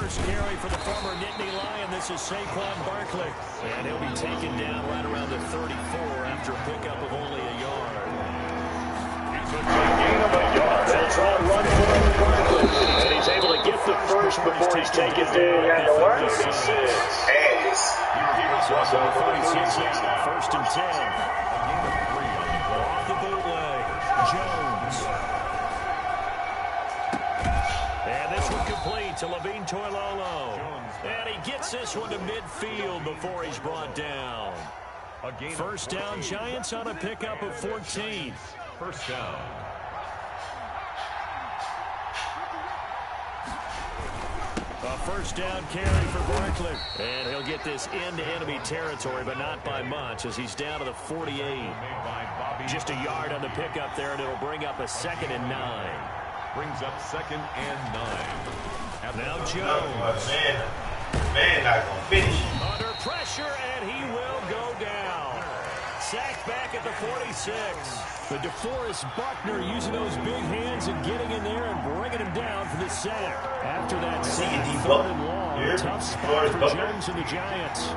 first carry for the former Nittany Lion. This is Saquon Barkley. And he'll be taken down right around the 34 after a pickup of only a yard. It's a gain of a yard. That's all run for Barkley. And he's able to get the first before he's taken down at the 36. So 46 now, first and 10. Off the bootleg, Jones. And this one complete to Levine Toilolo. And he gets this one to midfield before he's brought down. First down, Giants on a pickup of 14. First down. A first down carry for Barkley. And he'll get this into enemy territory, but not by much as he's down to the 48. Just a yard on the pickup there, and it'll bring up a 2nd and 9. Brings up 2nd and 9. Now Jones. Man not going to finish. Under pressure, and he will go down. Sacked back at the 46. But DeForest Buckner using those big hands and getting in there and bringing him down for the sack. After that sack, 3rd and long. Tough spot for Jones and the Giants.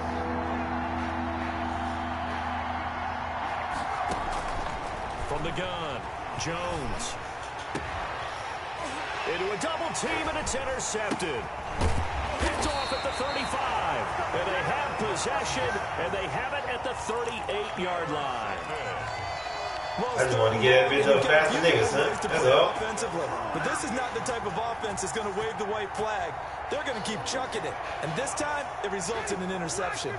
From the gun, Jones. Into a double team, and it's intercepted. Picked off at the 35. And they have possession, and they have it at the 38-yard line. I just want to get that bitch up fast as niggas, son. That's all. Offensively. But this is not the type of offense that's going to wave the white flag. They're going to keep chucking it. And this time, it results in an interception.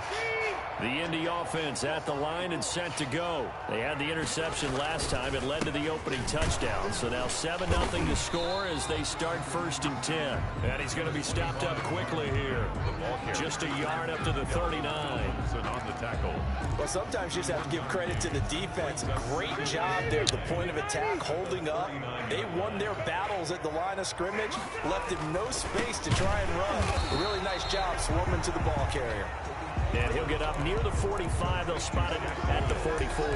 The Indy offense at the line and set to go. They had the interception last time. It led to the opening touchdown. So now 7-0 to score as they start 1st and 10. And he's going to be stopped up quickly here. Just a yard up to the 39. On the tackle. Well, sometimes you just have to give credit to the defense. Great job there at the point of attack, holding up. They won their battles at the line of scrimmage, left him no space to try and run. A really nice job swarming to the ball carrier. And he'll get up near the 45. They'll spot it at the 44.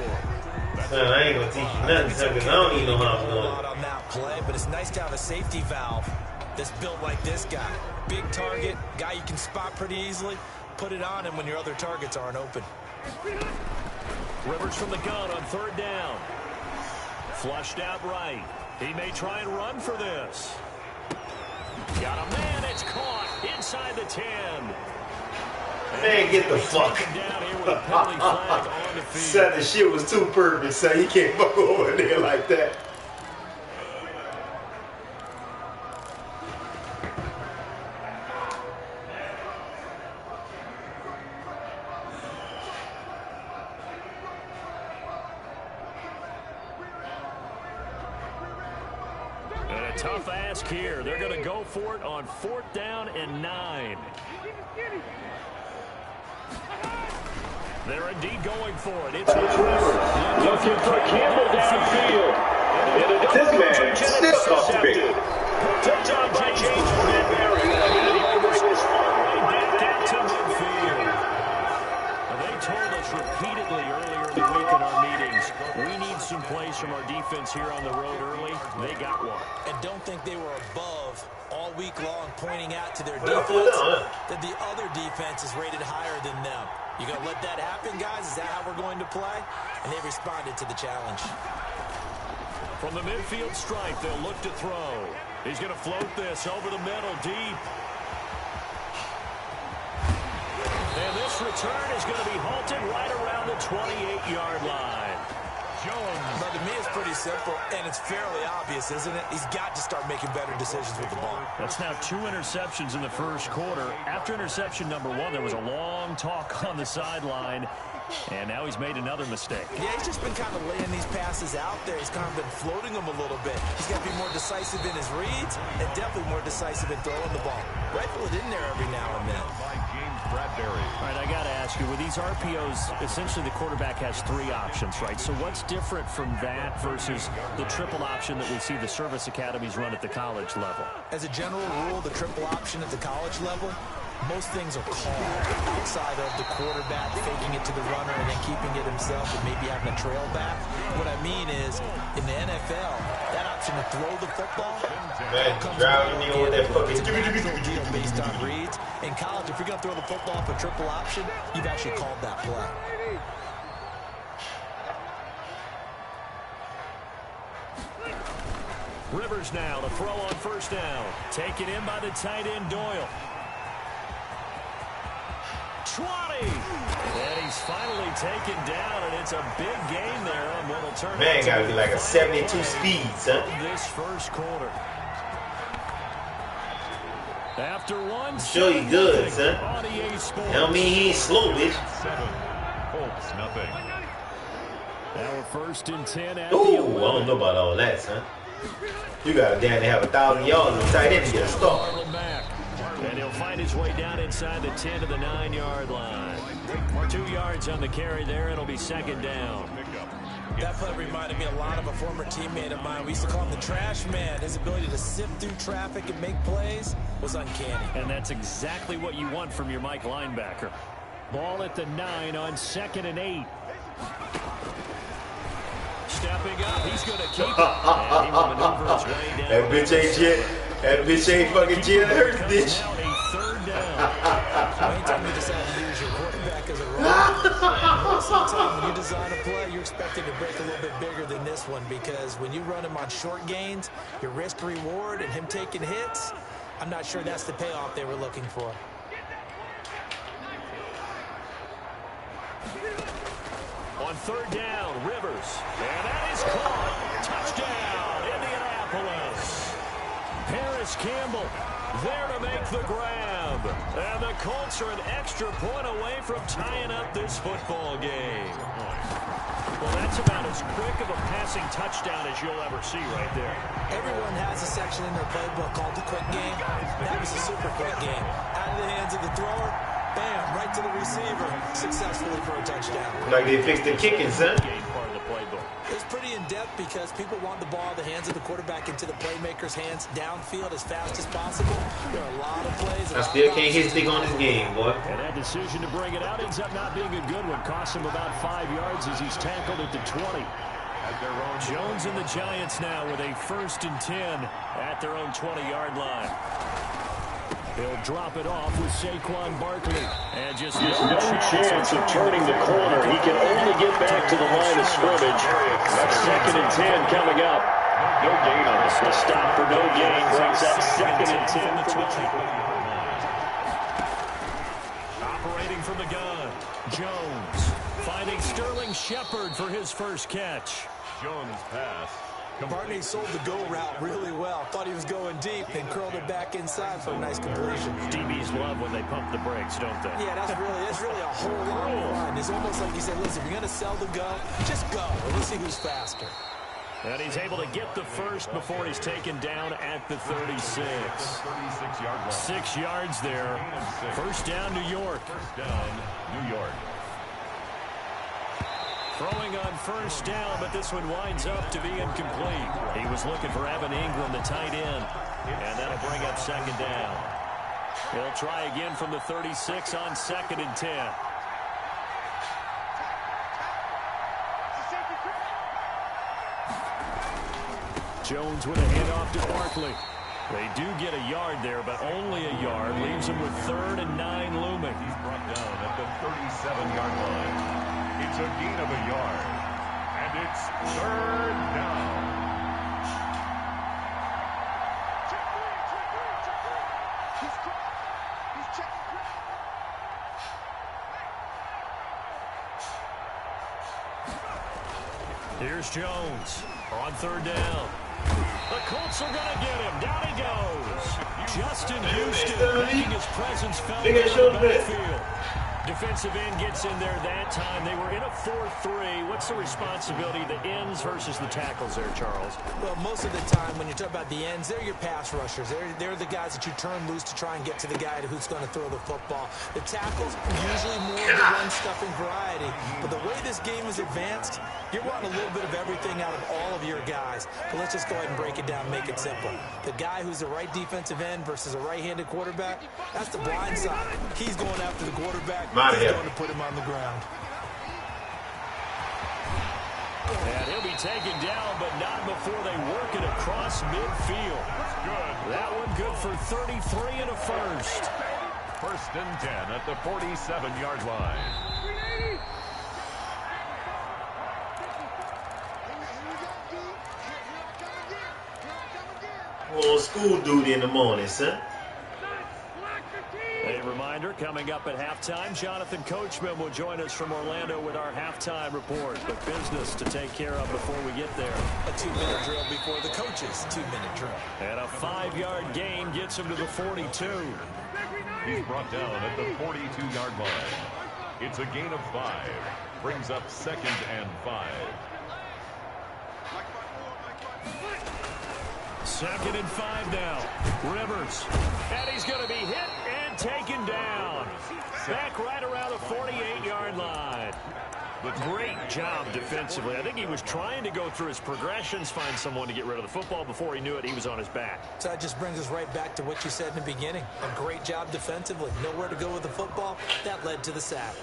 Son, I ain't going to teach you nothing, son, because I don't even know how I'm doing. On that play, but it's nice to have a safety valve that's built like this guy. Big target, guy you can spot pretty easily. Put it on him when your other targets aren't open. Rivers from the gun on 3rd down. Flushed out right. He may try and run for this. Got a man. It's caught inside the 10. Man, get the fuck. Son, the shit was too perfect, son. He can't fuck over there like that. And a tough ask here. They're going to go for it on 4th down and 9. They're indeed going for it. It's looking for Campbell downfield. This man still off the big. Picked up by James Bradbury. Back to midfield. They told us repeatedly earlier in the week in our meetings, we need some plays from our defense here on the road early. They got one. And don't think they were above all week long, pointing out to their defense that the other defense is rated higher than them. You going to let that happen, guys? Is that how we're going to play? And they responded to the challenge. From the midfield stripe, they'll look to throw. He's going to float this over the middle, deep. And this return is going to be halted right around the 28-yard line. Jones. But to me, it's pretty simple, and it's fairly obvious, isn't it? He's got to start making better decisions with the ball. That's now 2 interceptions in the first quarter. After interception number 1, there was a long talk on the sideline, and now he's made another mistake. Yeah, he's just been kind of laying these passes out there. He's kind of been floating them a little bit. He's got to be more decisive in his reads and definitely more decisive in throwing the ball. Rifle it in there every now and then. Bradbury. All right, I got to ask you, with these RPOs, essentially the quarterback has 3 options, right? So what's different from that versus the triple option that we see the service academies run at the college level? As a general rule, the triple option at the college level, most things are called outside of the quarterback faking it to the runner and then keeping it himself and maybe having a trail back. What I mean is, in the NFL, that option to throw the football. Man, driving me over that fucking deal based on reads. In college, if you're going to throw the football for triple option, you've actually called that play. Rivers now to throw on first down. Taken in by the tight end, Doyle. 20. And he's finally taken down, and it's a big gain there on what will turn. Man, gotta be like a 72 speed, son. This first quarter. After one, Sure you good, son. That don't mean he ain't slow, bitch. 7. Colts, nothing. Our first and 10 at Ooh, the I 11. don't know about all that, son. You gotta damn near have 1,000 yards on tight end to get a start. And he'll find his way down inside the 10 to the 9-yard line. 2 yards on the carry there. It'll be second down. That play reminded me a lot of a former teammate of mine. We used to call him the trash man. His ability to sift through traffic and make plays was uncanny. And that's exactly what you want from your Mike linebacker. Ball at the 9 on 2nd and 8. Stepping up, he's going to keep it. And he will maneuver his way down. That bitch ain't Jet. That bitch ain't fucking Jet Hurts, bitch. Now a third down. Anytime you decide to use your quarterback as a run, most of the time when you design a play, you're expected to break a little bit bigger than this one, because when you run him on short gains, your risk-reward and him taking hits, I'm not sure that's the payoff they were looking for. On third down, Rivers. And that is caught. Touchdown, Indianapolis. Paris Campbell there to make the grab. And the Colts are an extra point away from tying up this football game. Well, that's about as quick of a passing touchdown as you'll ever see right there. Everyone has a section in their playbook called the quick game. That was a super quick game. Out of the hands of the thrower, bam, right to the receiver, successfully for a touchdown. Like they fixed the kicking, son. Game part of the playbook. It's pretty in-depth because people want the ball out of the hands of the quarterback into the playmaker's hands downfield as fast as possible. There are a lot of plays. I still can't hit stick on this game, boy. And that decision to bring it out ends up not being a good one. Costs him about 5 yards as he's tackled at the 20. Jones and the Giants now with a 1st and 10 at their own 20-yard line. He'll drop it off with Saquon Barkley. And just no chance of turning the corner. He can only get back to the line of scrimmage. That's 2nd and 10 coming up. No gain on this. The stop for no gain brings up 2nd and 10 from the 20. operating from the gun. Jones finding Sterling Shepard for his first catch. Jones pass. Barney sold the go route really well. Thought he was going deep and curled it back inside for a nice completion. DBs love when they pump the brakes, don't they? Yeah, that's really a whole lot of fun. It's almost like he said, listen, if you're going to sell the go, just go. Let's see who's faster. And he's able to get the first before he's taken down at the 36. 36-yard line. 6 yards there. First down, New York. First down, New York. Throwing on first down, but this one winds up to be incomplete. He was looking for Evan Ingram, the tight end, and that'll bring up second down. He'll try again from the 36 on 2nd and 10. Jones with a handoff to Barkley. They do get a yard there, but only a yard. Leaves him with 3rd and 9 looming. He's brought down at the 37-yard line. It's a gain of a yard. And it's 3rd down. Here's Jones on 3rd down. The Colts are going to get him. Down he goes. Justin Houston making his presence felt in the backfield. Defensive end gets in there that time. They were in a 4-3. What's the responsibility, the ends versus the tackles there, Charles? Well, most of the time when you talk about the ends, they're your pass rushers. They're the guys that you turn loose to try and get to the guy who's going to throw the football. The tackles, usually more of the run-stuffing variety. But the way this game is advanced, you're wanting a little bit of everything out of all of your guys. But let's just go ahead and break it down and make it simple. The guy who's the right defensive end versus a right-handed quarterback, that's the blind side. He's going after the quarterback. He's going to put him on the ground. And he'll be taken down, but not before they work it across midfield. That one good for 33 and a first. First and 10 at the 47-yard line. Oh, school duty in the morning, son. A reminder, coming up at halftime, Jonathan Coachman will join us from Orlando with our halftime report. But business to take care of before we get there. A 2-minute drill before the coach's 2-minute drill. And a 5-yard gain gets him to the 42. He's brought down at the 42-yard line. It's a gain of 5. Brings up 2nd and 5. 2nd and 5 now. Rivers. And he's going to be hit and taken down. Back right around the 48-yard line. Great job defensively. I think he was trying to go through his progressions, find someone to get rid of the football. Before he knew it, he was on his back. So that just brings us right back to what you said in the beginning. A great job defensively. Nowhere to go with the football. That led to the sack.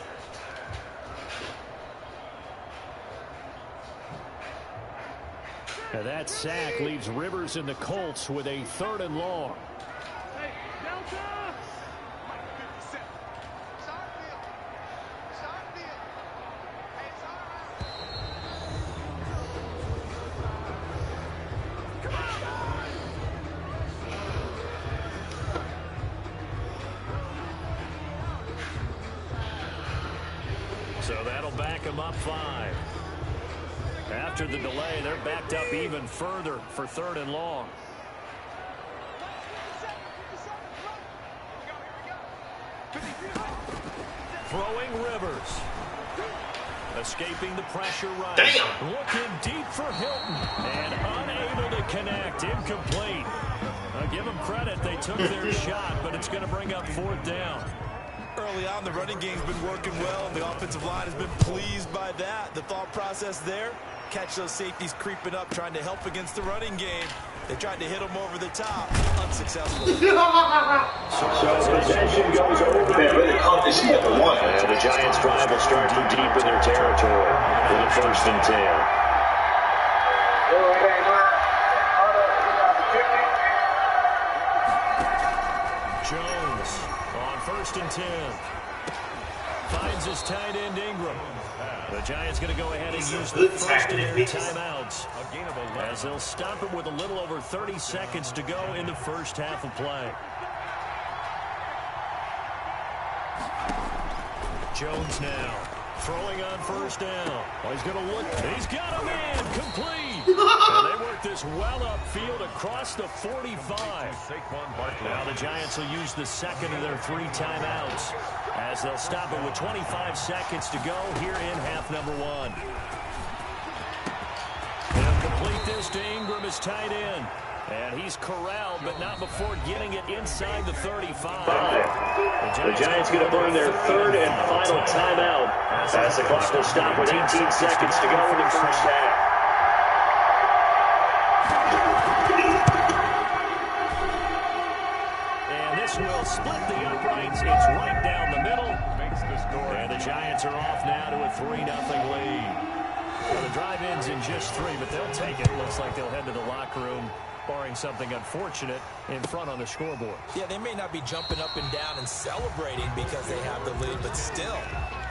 Now that sack leaves Rivers and the Colts with a 3rd and long. So that'll back him up 5. After the delay, they're backed up even further for 3rd and long. Throwing Rivers. Escaping the pressure right. Damn. Looking deep for Hilton. And unable to connect. Incomplete. Give them credit. They took their shot, but it's going to bring up 4th down. Early on, the running game's been working well, and the offensive line has been pleased by that. The thought process there, catch those safeties creeping up, trying to help against the running game. They tried to hit them over the top, unsuccessful. So possession goes over. And the Giants drive will start from deep in their territory for the 1st and 10. Jones on 1st and 10. Finds his tight end Ingram. The Giants going to go ahead and use the first of their timeouts as they'll stop it with a little over 30 seconds to go in the first half of play. Jones now throwing on 1st down. Oh, he's going to look. He's got a man complete. And they work this well upfield across the 45. Now the Giants will use the 2nd of their 3 timeouts as they'll stop it with 25 seconds to go here in half number 1. They'll complete this to Ingram, his tight end. And he's corralled, but not before getting it inside the 35. The Giants going to burn their 3rd and final timeout as the clock will stop with 18 seconds to go in the first half. And this will split the uprights. It's right down the middle. And the Giants are off now to a 3-0 lead. Well, the drive ends in just 3, but they'll take it. Looks like they'll head to the locker room, barring something unfortunate in front on the scoreboard. Yeah, they may not be jumping up and down and celebrating because they have the lead, but still,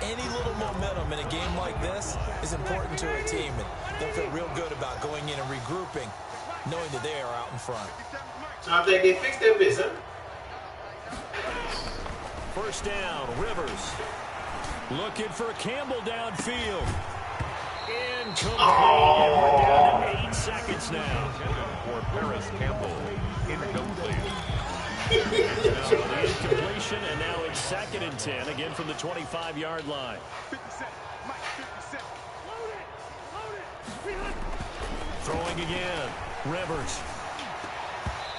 any little momentum in a game like this is important to a team, and they'll feel real good about going in and regrouping, knowing that they are out in front. I think they fixed their business. 1st down, Rivers. Looking for Campbell downfield. Incomplete. And we're down to 8 seconds now. For Paris Campbell. Incomplete. So the incompletion, and now it's 2nd and 10, again from the 25-yard line. Throwing again. Rivers.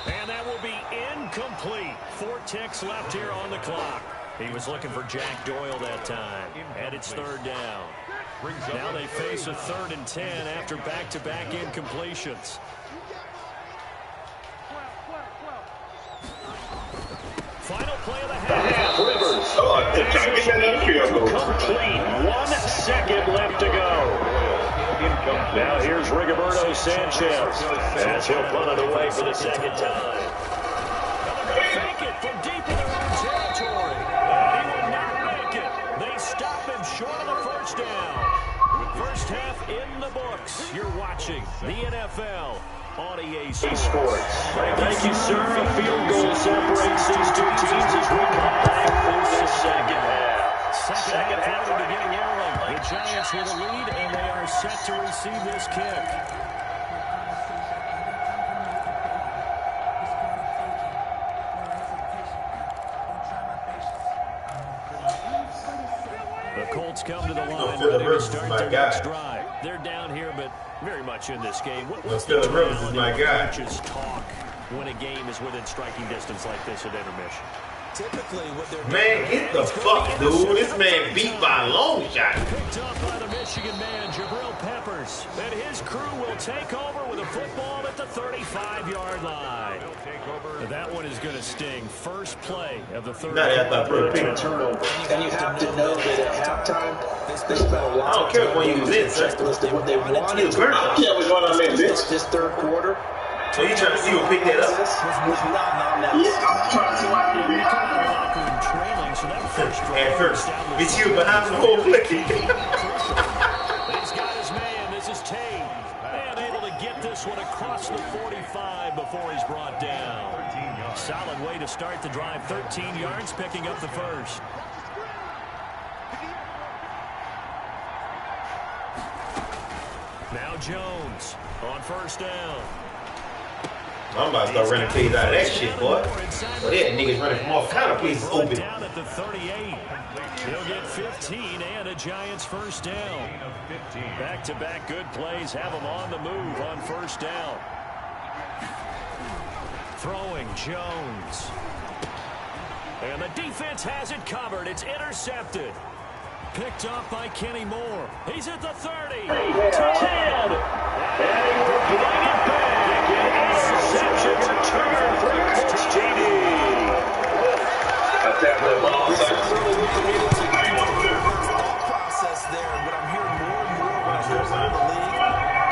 And that will be incomplete. 4 ticks left here on the clock. He was looking for Jack Doyle that time. And it's 3rd down. Now they face a 3rd and 10 after back-to-back incompletions. Final play of the half. Rivers. Complete. 1 second left to go. Now here's Rigoberto Sanchez as he'll punt it away for the second time. Fake it from deep in their own territory. And he will not make it. They stop him short of the first down. First half in the books. You're watching the NFL on EA Sports. Thank you, sir. A field goal separates these two teams as we come back for the second half. Second half to begin rolling. The Giants with a lead, and they are set to receive this kick. The Colts come to the line ready to start their next drive. They're down here, but very much in this game. What's the Rivers is my guy. coaches talk when a game is within striking distance like this at intermission? Typically, what they're Man, get the fuck, dude. This man beat by a long shot. Picked up by the Michigan man, Jabril Peppers. And his crew will take over with a football at the 35-yard line. That one is going to sting. First play of the third. Big turnover. And you have to know that at halftime, they spent a lot I don't care when you was in, sir. checklist of what they wanted to do. I don't care which one I'm in, bitch. This third quarter So you trying to see who pick that up? was not necessary. Trailing, so that first At first. Bitch, you behind the whole play. He's got his man. This is Tate. And able to get this one across the 45 before he's brought down. Solid way to start the drive. 13 yards, picking up the first. Now Jones on first down. I'm about to start running plays out of that shit, boy. Well, that niggas running from all kind of places open. Down at the 38. He'll get 15 and a Giants first down. Back-to-back good plays have him on the move on first down. Throwing Jones. And the defense has it covered. It's intercepted. Picked up by Kenny Moore. He's at the 30. 10. And he will bring it back. An interception return for the Colts, JD. process there. What I'm hearing more and more when I hear around the league,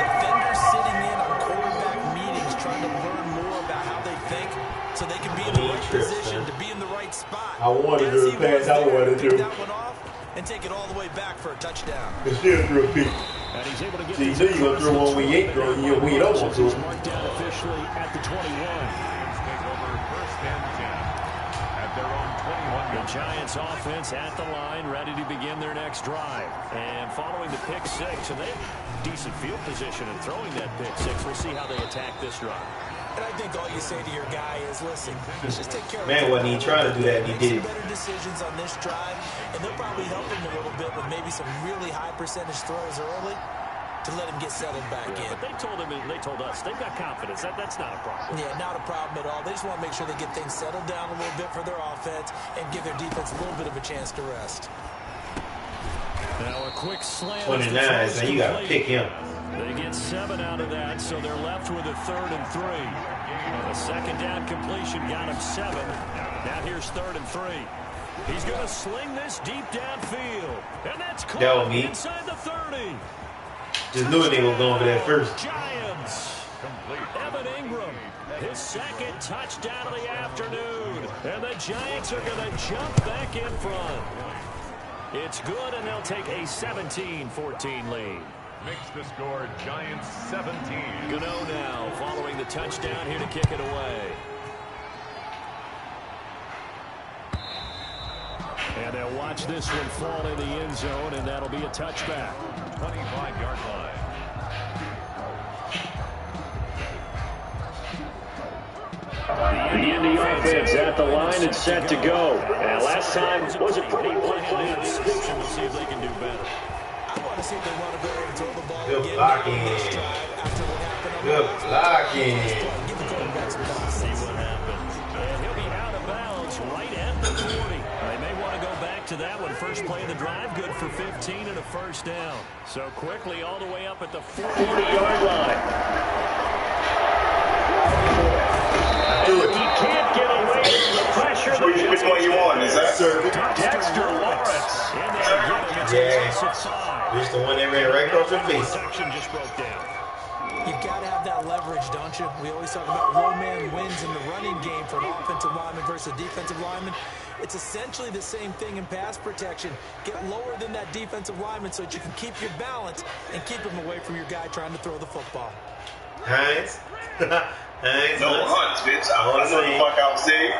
defenders sitting in on quarterback meetings trying to learn more about how they think so they can be in the right position, to be in the right spot. I wanted to pass. I wanted to. That one off and take it all the way back for a touchdown. The shit threw a pick. And he's able to get So you know you're going to throw one when you ain't throwing, when you don't want to. He's marked down officially at the 21. Take over first and 10 at their own 21. The Giants offense at the line, ready to begin their next drive. And following the pick six, and they have decent field position in throwing that pick six. We'll see how they attack this drive. And I think all you say to your guy is, listen, just take care of Man wasn't even trying to do that, and he did it. better decisions on this drive, and they'll probably help him a little bit with maybe some really high percentage throws early to let him get settled back in. But they told him, and they told us, they've got confidence. That's not a problem. Yeah, not a problem at all. They just want to make sure they get things settled down a little bit for their offense and give their defense a little bit of a chance to rest. Now a quick slam. 29, so you got to pick him. They get 7 out of that, so they're left with a 3rd and 3. A second down completion got him 7. Now here's 3rd and 3. He's going to sling this deep downfield. And that's caught inside the 30. Just knew they were going for that first. Giants. Evan Ingram, his second touchdown of the afternoon. And the Giants are going to jump back in front. It's good, and they'll take a 17-14 lead. Makes the score Giants 17. Gano now following the touchdown here to kick it away. And they'll watch this one fall in the end zone, and that'll be a touchback. 25-yard line. The Indy offense at the line and set to go. And last time was a pretty one-play. We'll see if they can do better. I want to see if they want to go ahead and throw the ball Good again blocking. this drive after what happened on Good blocking. Give the quarterback some time. See what happens. And he'll be out of bounds right at the 40. They may want to go back to that one. First play of the drive, good for 15 and a first down. So quickly all the way up at the 40-yard line. He can't get away from the pressure. Which one you want? Is that Dexter Lawrence. And they get him. It's a 5. Just the one that ran right across your face. Section just broke down. You've got to have that leverage, don't you? We always talk about low man wins in the running game for an offensive lineman versus a defensive lineman. It's essentially the same thing in pass protection. Get lower than that defensive lineman so that you can keep your balance and keep him away from your guy trying to throw the football. Hines. Hines. No hunts, bitch. I know the fuck I was saying.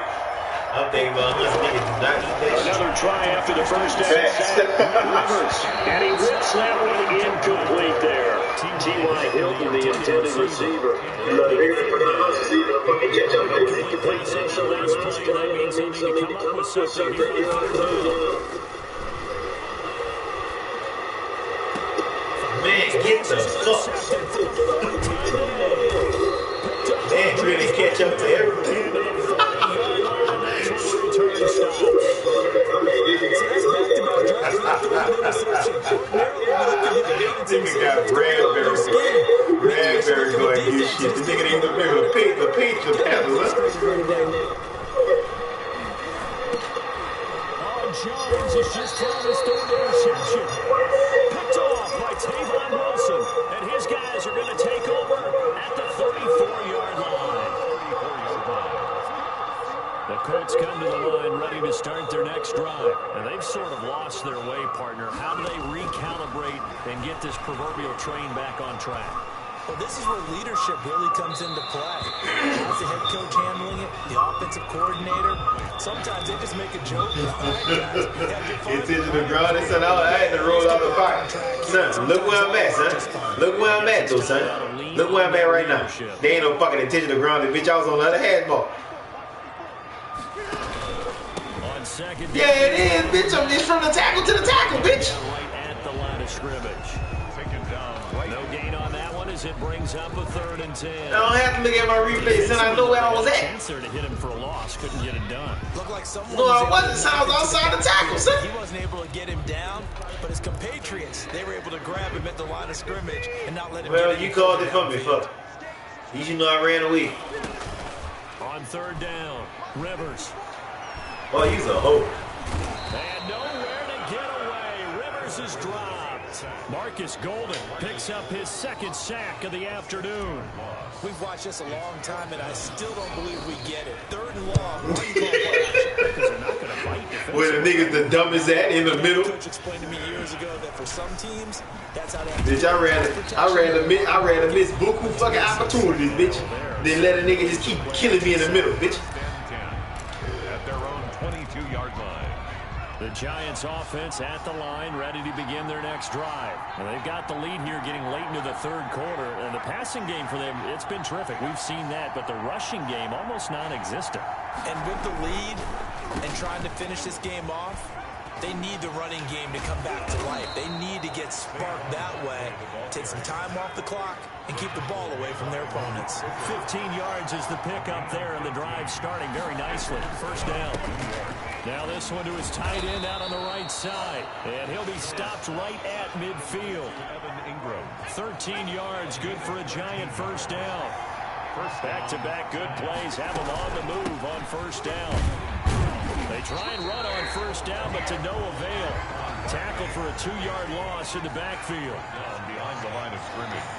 I'm thinking about this nigga do not eat that shit. Another try after the first down. Rivers, and he rips that one incomplete there. T.Y. Hilton, the intended receiver. That means they need to come up with something here. Man, get the fuck. Man, really catch up to everything. Nigga got Bradbury going to get shit. The nigga ain't gonna be able to pay the Panthers, Jones has just thrown his third interception. Picked off by Tavon Wilson. And his guys are going to take over at the 34-yard line. The Colts come to the line ready to start their next drive. And they've sort of lost their way, partner. How do they recalibrate and get this proverbial train back on track? Well, this is where leadership really comes into play. How's the head coach handling it? The offensive coordinator? Sometimes they just make a joke. Intention to draw this son out. I had to roll out the fire. Son, look where I'm at, son. Look where I'm at, though, son. Look where I'm at right now. They ain't no fucking intention to ground it, bitch. I was on the other hand ball. Yeah, it is, bitch. I'm just from the tackle to the tackle, bitch. Right at the line of scrimmage. No gain on that one as it brings up a 3rd and 10. I don't have to look at my replay, son. I know where I was at. Chance there to hit him for a loss. Couldn't get it done. Looked like someone No, I wasn't, son. I was outside the tackle, son. He wasn't able to get him down, but his compatriots, they were able to grab him at the line of scrimmage and not let him Well, get you called it for me, fuck. You should know I ran away. On 3rd down, Rivers. Oh, he's a hoe. And nowhere to get away. Rivers is dropped. Marcus Golden picks up his 2nd sack of the afternoon. We've watched this a long time, and I still don't believe we get it. 3rd and long. Because they're not going to fight. Where the niggas the dumbest at in the middle. Coach explained to me years ago that for some teams, that's how they have bitch, I ran a miss buku fucking opportunities, bitch. Then let a nigga just keep killing me in the middle, bitch. At their own 22-yard line. The Giants offense at the line, ready to begin their next drive. And they've got the lead here getting late into the 3rd quarter. And the passing game for them, it's been terrific. We've seen that, but the rushing game almost non-existent. And with the lead and trying to finish this game off, they need the running game to come back to life. They need to get sparked that way, take some time off the clock, and keep the ball away from their opponents. 15 yards is the pickup there, and the drive starting very nicely. 1st down. Now this one to his tight end out on the right side. And he'll be stopped right at midfield. 13 yards, good for a Giant 1st down. Back-to-back good plays have him on the move on 1st down. They try and run on 1st down, but to no avail. Tackle for a 2-yard loss in the backfield. Behind the line of scrimmage.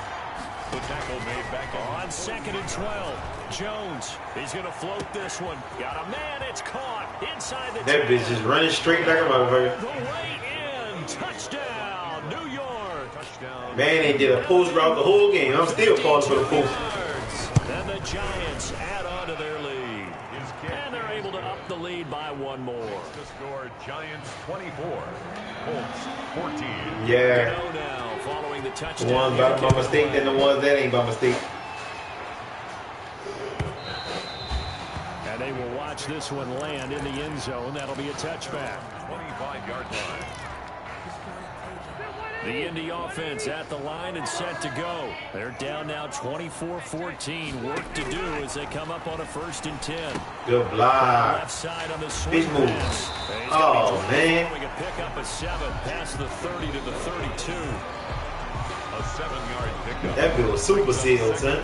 The tackle made back on 2nd and 12. Jones, he's going to float this one. Got a man, it's caught inside the that bitch just running straight like a motherfucker. The way in, touchdown, New York. Touchdown. Man, they did a post route the whole game. I'm still falling for the post. And the Giants add on to their lead. And they're able to up the lead by 1 more. The score, Giants 24, Colts 14. Yeah. Now, following the touchdown. The ones by mistake and the ones that ain't by mistake. And they will watch this one land in the end zone. That'll be a touchback. 25-yard line. The Indy offense at the line and set to go. They're down now 24-14. Work to do as they come up on a 1st and 10. Good block. Left side on the swing move. Oh, man. We can pick up a 7 past the 30 to the 32. A 7-yard pickup. That bit was super sealed, son.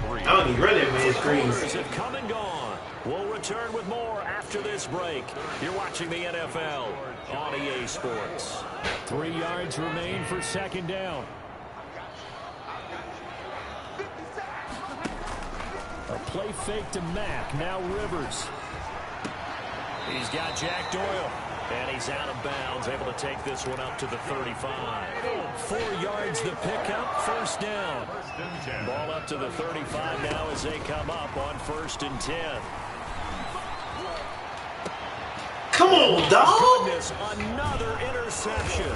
I don't even run it, man, screens. Have come and gone. We'll return with more after this break. You're watching the NFL on EA Sports. 3 yards remain for second down. A play fake to Mack. Now Rivers. He's got Jack Doyle. And he's out of bounds, able to take this one up to the 35. 4 yards the pickup, first down. Ball up to the 35 now as they come up on 1st and 10. Come on, dog! Goodness, another interception.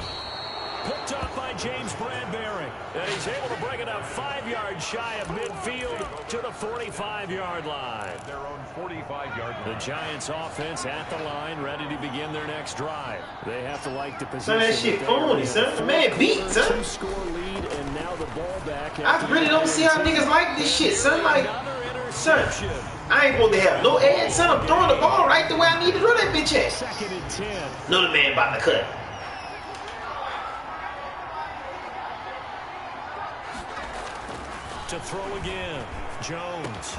Picked up by James Bradbury. And he's able to bring it up 5 yards shy of midfield to the 45-yard line. Their own 45-yard line. The Giants offense at the line, ready to begin their next drive. They have to like the position. Son, that shit phony, son. The man beat, son. 2-score lead, and now the ball back. I really don't see how niggas like this shit, son. Like, son, I ain't supposed to have no ad, son. I'm throwing the ball right the way I need to throw that bitch at. 2nd and 10. Another man about to cut. To throw again, Jones.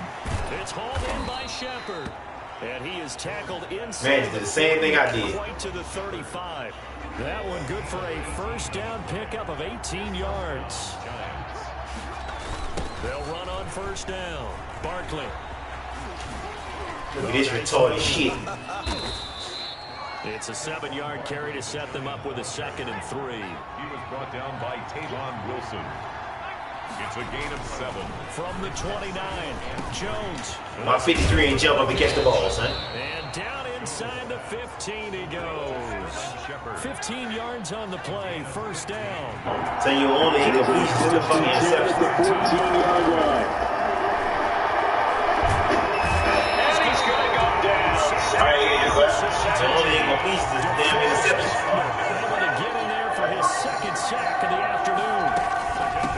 It's hauled in by Shepard. And he is tackled inside. Man, did the same thing I did. Quite to the 35. That one good for a first down pickup of 18 yards. They'll run on first down. Barkley. Look at this retarded shit. It's a 7-yard carry to set them up with a 2nd and 3. He was brought down by Tavon Wilson. It's a gain of 7. From the 29, Jones. My 53 ain't jump up and catch the ball, son. And down inside the 15 he goes. 15 yards on the play, first down. So you only incompletion to the fucking interception. The 14-yard line. And he's going to go down. So only incompletion to the damn interception. Able to get in there for his 2nd sack of the afternoon.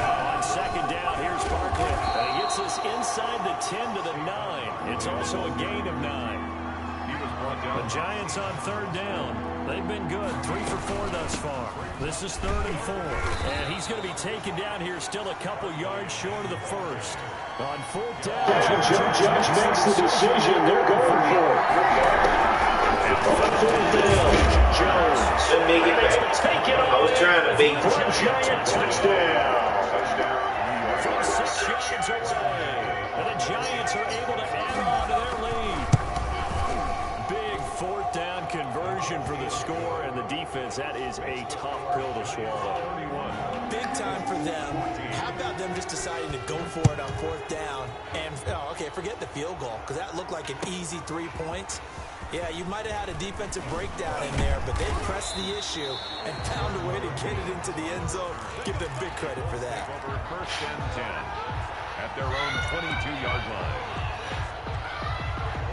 On 2nd down, here's Barkley. And he gets us inside the 10 to the 9. It's also a gain of 9. He was brought down. The Giants on 3rd down. They've been good, 3 for 4 thus far. This is 3rd and 4. And he's going to be taken down here, still a couple yards short of the 1st. On 4th down, Judge makes the decision. They're going for it. Jones. Shouldn't make it back. Take it I was trying to bait. for a Giant touchdown. From 6 yards away. And the Giants are able to add on to their lead. Big 4th down conversion for the score, and the defense, that is a tough pill to swallow. Big time for them. How about them just deciding to go for it on 4th down? And, okay, forget the field goal, because that looked like an easy 3 points. Yeah, you might have had a defensive breakdown in there, but they pressed the issue and found a way to get it into the end zone. Give them big credit for that. Over 1st and 10 at their own 22-yard line.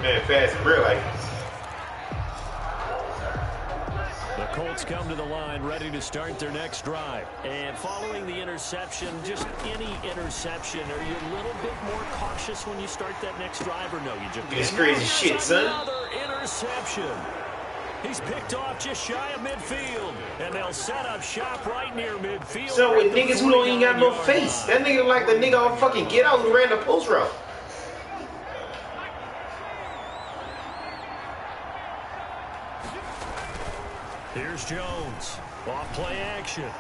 Man, fast and real like this. The Colts come to the line, ready to start their next drive. And following the interception, just any interception, are you a little bit more cautious when you start that next drive, or no? You just This crazy shit, son. Another interception. He's picked off just shy of midfield, and they'll set up shop right near midfield. So with niggas who don't even got no face. That nigga like the nigga on fucking Get Out who ran the post route. Here's Jones. Off play action.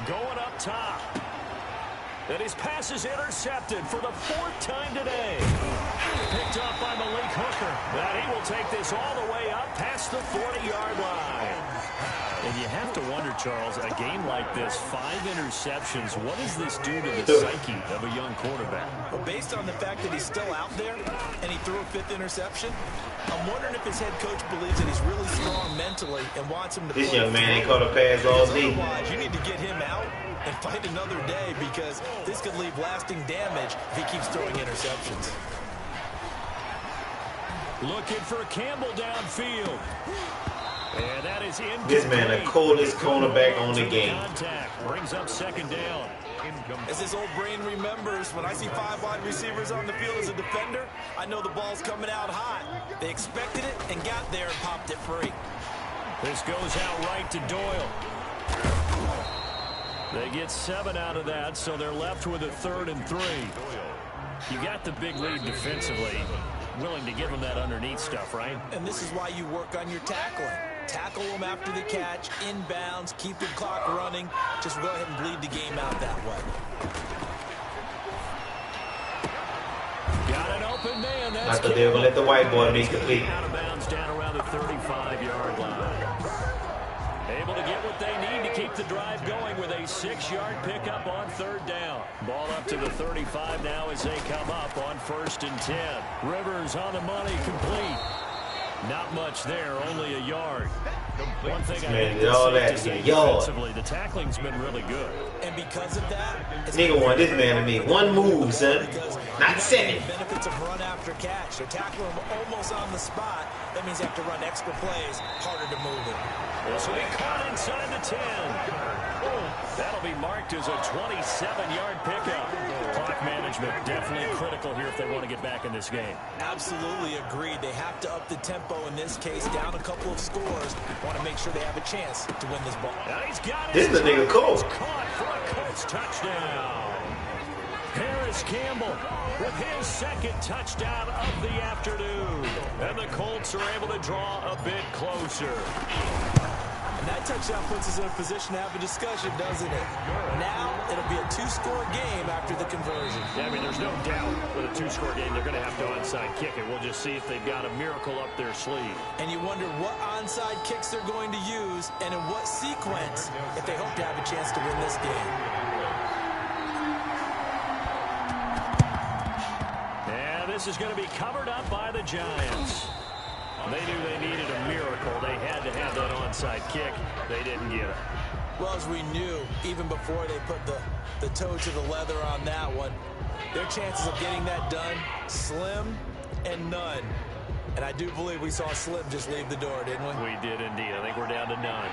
Going up top. And his pass is intercepted for the 4th time today. Picked up by Malik Hooker. And he will take this all the way up past the 40-yard line. And you have to wonder, Charles, a game like this, 5 interceptions, what does this do to the psyche of a young quarterback? Well, based on the fact that he's still out there and he threw a 5th interception, I'm wondering if his head coach believes that he's really strong mentally and wants him to This play young man ain't through. caught a pass all day. Otherwise, you need to get him out and fight another day, because this could leave lasting damage if he keeps throwing interceptions. Looking for Campbell downfield. And that is incomplete. This man the coldest cornerback on the game. Contact brings up 2nd down. As his old brain remembers, when I see 5 wide receivers on the field as a defender, I know the ball's coming out hot. They expected it and got there and popped it free. This goes out right to Doyle. They get 7 out of that, so they're left with a 3rd and 3. You got the big lead defensively. Willing to give them that underneath stuff, right? And this is why you work on your tackling. Tackle them after the catch, inbounds, keep the clock running. Just go ahead and bleed the game out that way. Got an open man. I thought they were going to let the white boy make the play. Out of bounds down around the 35-yard line. Able to get what they need to keep the drive going with a 6-yard pickup on 3rd down. Ball up to the 35 now as they come up on 1st and 10. Rivers on the money, complete. Not much there, only a yard. One thing I think that's safe to say defensively, the tackling's been really good. And because of that, nigga want this man to make one move, son. Not 7. Benefits of run after catch. So tackle him almost on the spot. That means you have to run extra plays, harder to move it. This will be caught inside the 10. That'll be marked as a 27-yard pickup. Clock management definitely critical here if they want to get back in this game. Absolutely agreed. They have to up the tempo in this case, down a couple of scores. Want to make sure they have a chance to win this ball. Now he's got it. This is the nigga Cole. Caught for a Colts touchdown. Harris Campbell with his 2nd touchdown of the afternoon. And the Colts are able to draw a bit closer. And that touchdown puts us in a position to have a discussion, doesn't it? Now it'll be a 2-score game after the conversion. Yeah, I mean, there's no doubt with a 2-score game they're going to have to onside kick it. We'll just see if they've got a miracle up their sleeve. And you wonder what onside kicks they're going to use and in what sequence if they hope to have a chance to win this game. This is going to be covered up by the Giants. They knew they needed a miracle. They had to have that onside kick. They didn't get it. Well, as we knew, even before they put the toe to the leather on that one, their chances of getting that done, slim and none. And I do believe we saw Slim just leave the door, didn't we? We did indeed. I think we're down to none.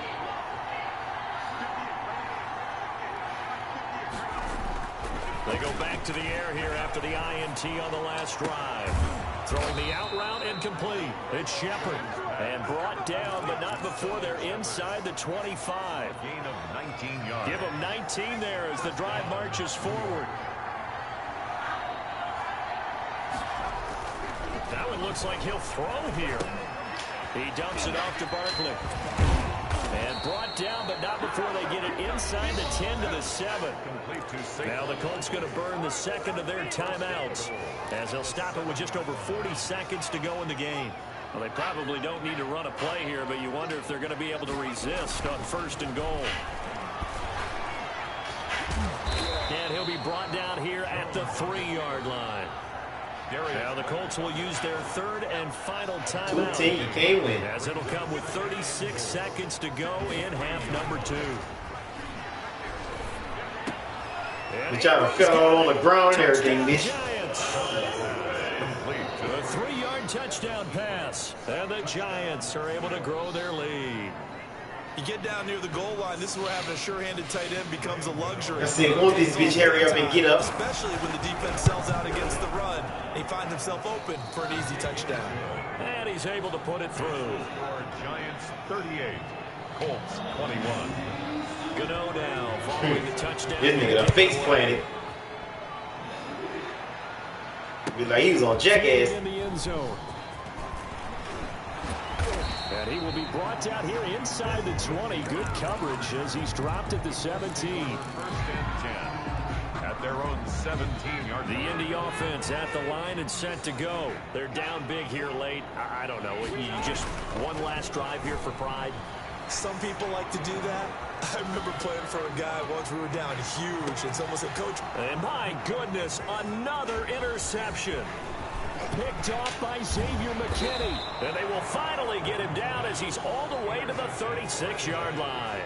They go back to the air here after the INT on the last drive. Throwing the out route incomplete. It's Shepard. And brought down, but not before they're inside the 25. Gain of 19 yards. Give them 19 there as the drive marches forward. That one looks like he'll throw here. He dumps it off to Barkley. And brought down, but not before they get it inside the 10 to the 7. Now the Colts going to burn the 2nd of their timeouts as they'll stop it with just over 40 seconds to go in the game. Well, they probably don't need to run a play here, but you wonder if they're going to be able to resist on 1st and goal. And he'll be brought down here at the 3-yard line. Now the Colts will use their 3rd and final timeout. You can't win. As it'll come with 36 seconds to go in half number 2. Which I fell all on the ground and everything, bitch. A 3-yard touchdown pass. And the Giants are able to grow their lead. You get down near the goal line, this is where having a sure-handed tight end becomes a luxury. I said, won't this bitch hurry up and get up? Especially when the defense sells out against the run. He finds himself open for an easy touchdown. And he's able to put it through. Giants 38, Colts 21. Gano now following the touchdown. This nigga done face planted. Be like he was on Jackass. In the end zone. And he will be brought down here inside the 20. Good coverage as he's dropped at the 17. 1st and 10 at their own 17-yard The line. Indy offense at the line and set to go. They're down big here late. I don't know. You just one last drive here for pride. Some people like to do that. I remember playing for a guy once we were down huge, and someone said, Coach. And my goodness, another interception. Picked off by Xavier McKinney. And they will finally get him down as he's all the way to the 36-yard line.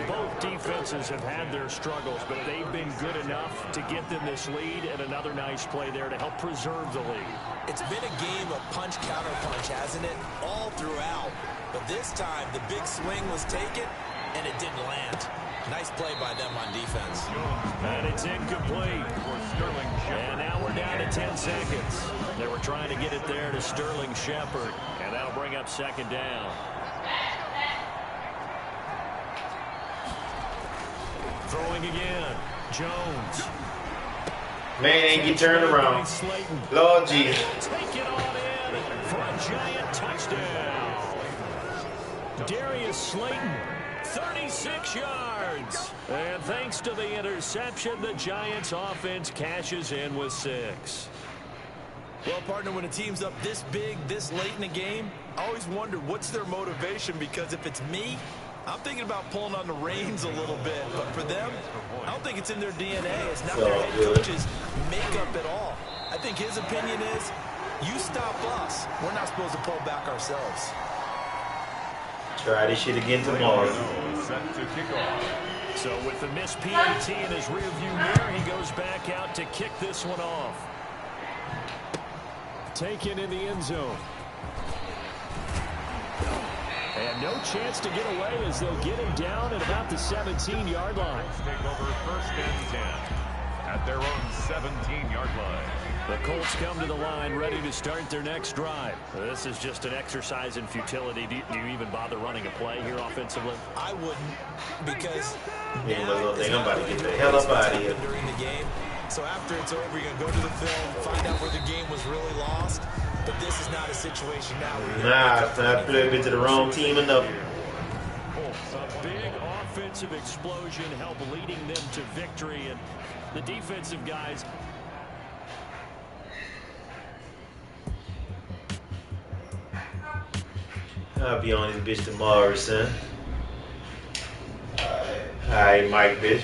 Both defenses have had their struggles, but they've been good enough to get them this lead, and another nice play there to help preserve the lead. It's been a game of punch-counter-punch, hasn't it? All throughout. But this time, the big swing was taken, and it didn't land. Nice play by them on defense. And it's incomplete. And now we're down to 10 seconds. They were trying to get it there to Sterling Shepard, and that'll bring up 2nd down. Throwing again, Jones. Man, ain't get turned around. Lord Jesus. Take it on in for a giant touchdown. Darius Slayton, 36 yards. And thanks to the interception, the Giants offense cashes in with 6. Well, partner, when a team's up this big, this late in the game, I always wonder what's their motivation, because if it's me, I'm thinking about pulling on the reins a little bit. But for them, I don't think it's in their DNA. It's not their head coach's makeup at all. I think his opinion is, you stop us. We're not supposed to pull back ourselves. Try this shit again tomorrow. Set to kick off. So with the missed PAT in his rearview mirror, he goes back out to kick this one off. Taken in the end zone. And no chance to get away as they'll get him down at about the 17-yard line. Take over 1st and 10 at their own 17-yard line. The Colts come to the line ready to start their next drive. This is just an exercise in futility. Do you even bother running a play here offensively? I wouldn't, because Yeah, look, I'm about to get the hell up out of here. during the game. So after it's over, you're going to go to the film, find out where the game was really lost. But this is not a situation now where I plugged into the wrong team enough. A big offensive explosion helped leading them to victory, and the defensive guys. I'll be on this bitch tomorrow, son. Alright, Mike, bitch.